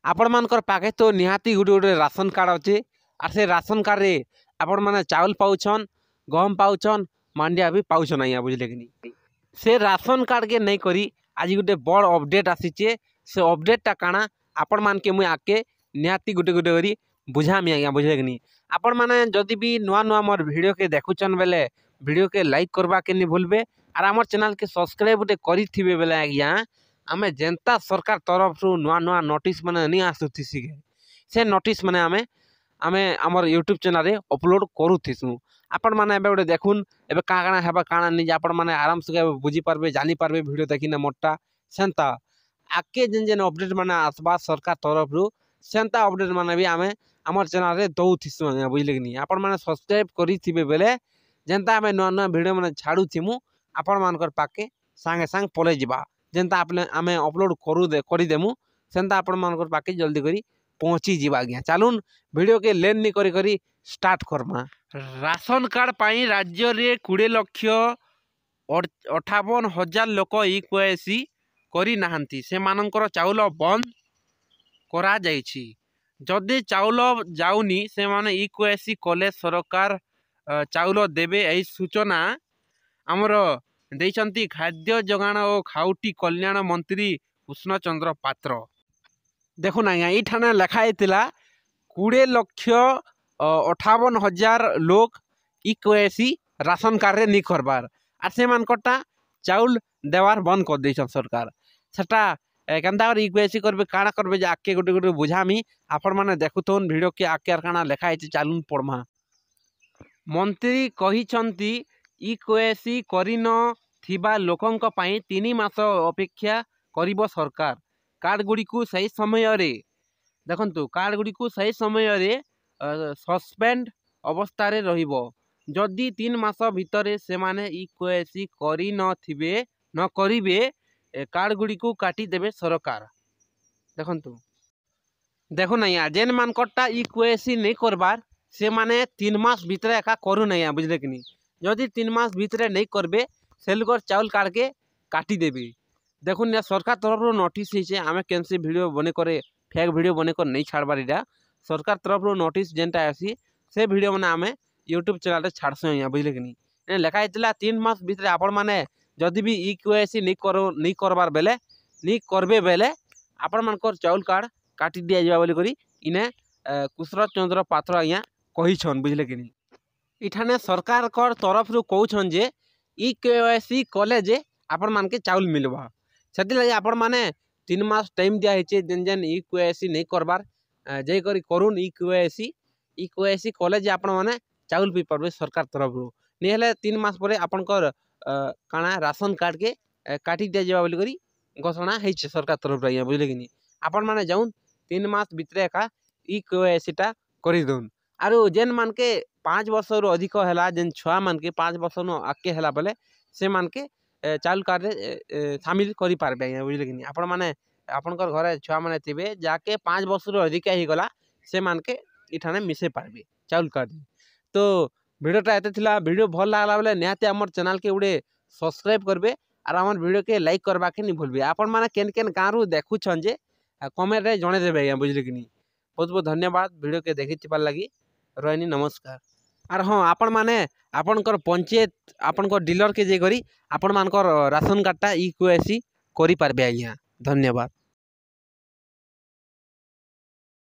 आपण मानकर पाखे तो निहाती गुटे गुटे राशन कार्ड अच्छे आर से राशन कार्ड रे आपण माने चावल पाउछन गहम पाउछन मांडिया भी पाउछन आज्ञा बुझले कि नहीं से राशन कार्ड के नहीं करी आज गोटे बड़ अपडेट आसीचे से अपडेटटा काଣା आपण मान के मुई आके निहाती गुटे गुटे करी बुझामी आज्ञा बुझले कि नहीं आपण माने जदि भी नुआ नुआ मोर वीडियो के देखुचन बेले वीडियो के लाइक करबा के नहीं भूलबे आर आमर चैनल के सब्सक्राइब गोटे करिथिबे बेले आज्ञा आमे जनता सरकार तरफ रु नुआ नुआ नोटिस माने नहीं आसुथिसी से नोटिस माने आमे आमे आमर यूट्यूब चैनल रे अपलोड करूथिसु आपण माने एबे गोटे देखुन एबे काଣା हेबा काଣା नहीं आपण माने आराम से बुझी पारबे जानी पारबे वीडियो देखिना मोटा सेंता आके जेन जेन अपडेट माने आसबा सरकार तरफ रु सेंता अपडेट माने भी आमे आमर चैनल रे दउथिसु आज्ञा बुझले कि नहीं आपण माने सब्सक्राइब करिथिबे बेले जेनता आमे नुआ नुआ वीडियो माने छाडुथिमु आपण मानकर पाके सांगे सांग पले जिबा जेनता आपने आमे अपलोड करी देमु सेंता आपण मानकर पाके जल्दी करी पहुंची जीवा आज्ञा चलून वीडियो के लेन नहीं करी करी स्टार्ट करमा राशन कार्ड पाई राज्य रे 20 लाख 58,000 लोक इक्वेसी करी नाहंती से मानकर चाउल बंद करा जाइछि जदि चाउल जाउनी से माने इक्वेसी कले सरकार चाउल देबे एई सूचना हमर देइचंती खाद्य जोगाण और खाउटी कल्याण मंत्री कृष्ण चंद्र पात्र देखुन आज्ञा ये लिखाई 20 लाख 58,000 लोग इक्वेसी राशन कार्ड रे नहीं करबार आर से मानकटा चाउल देवार बंद कर देछन सरकार सेटा केनता कर इक्वेसी करबे काଣା करबे जे आके गोटे गोटे बुझामी आपण माने देखुथोन वीडियो के आके काଣା लिखाई चालून पढ़मा मंत्री कहिसंती इक्वेसी करिन थिबा लोकंक पाई 3 मास अपेक्षा करिबो सरकार कार्ड गुडी को सही समय रे देखंतु कार्ड गुडी को सही समय रे सस्पेंड अवस्था रे रहिबो जदि 3 मास भितरे से माने इक्वेसी करि न थिबे न करिबे कार्ड गुडी को काटी देबे सरकार देखंतु देखो नहीं जेन मानकटा इक्वेसी नहीं करबार से माने 3 मास भितरे एका करू नहीं बुझले कि नहीं जदि 3 मास भितरे नहीं करबे से लोग चाउल कार्ड के काटी देबे देखुन या सरकार तरफ नोटिस होइछे आमे केनसे वीडियो बने करे फेक वीडियो बने कर नहीं छाड़बार इटा सरकार तरफ नोटिस जेनटा आसी से वीडियो माने आमे यूट्यूब चैनल रे छाड़सो या बुझले कि नहीं लिखा हैतला 3 मास भितरे आपण माने जदि भी इक्वेसी नहीं करबार बेले नहीं करबे बेले आपण मानकर चाउल कार्ड काटी दिया जाबा बोली करी इने कृष्ण चंद्र पात्र आज्ञा कहिछन बुझले कि नहीं इठाने सरकार कर तरफ रु कहउछन जे इक्वेसी कले जे आपण मान के चाउल मिलबा सेति लगे आपण माने 3 मास टाइम दिया हेचे जेन जेन इक्वेसी नहीं करबार जे करी करून इक्वेसी कले जे आपण माने चाउल पी परबे सरकार तरफ रु नहीं हेले 3 मास परे आपण कर काना राशन कार्ड के काटी दिया जाबा बोली करी घोषणा हेचे सरकार तरफ आज्ञा बुझले कि नहीं आपण माने जाउन 3 मास भितरे एका इक्वेसीटा करी दोन आरो जेन मान के 5 वर्ष रु अधिक हैला जेन छुआ मान के 5 वर्ष नु आके हैला बेले से मान के चाउल कार्ड रे शामिल करि पारबे आज्ञा बुझले कि नहीं आपण माने आपनकर घरे छुआ माने थिबे जाके 5 वर्ष रु अधिक ही गला से मान के इठाने मिसे पारबे चाउल कार्ड तो वीडियोटा एते थिला वीडियो भल लागला बेले निहाती हमर चैनल के उडे सब्सक्राइब करबे आर हमर वीडियो के लाइक करबा के नहीं भूलबे आपण माने केन केन गाँ रु देखुछन जे कमेंट रे जणे देबे आज्ञा बुझले कि नहीं बहुत बहुत धन्यवाद वीडियो के देखि चिपार लगी रहनी नमस्कार आर हाँ आपण माने आपनकर पंचायत आपनकर डीलर के जे करी आपण मानकर राशन कार्डटा इक्वेसी करि पारबे आज्ञा धन्यवाद।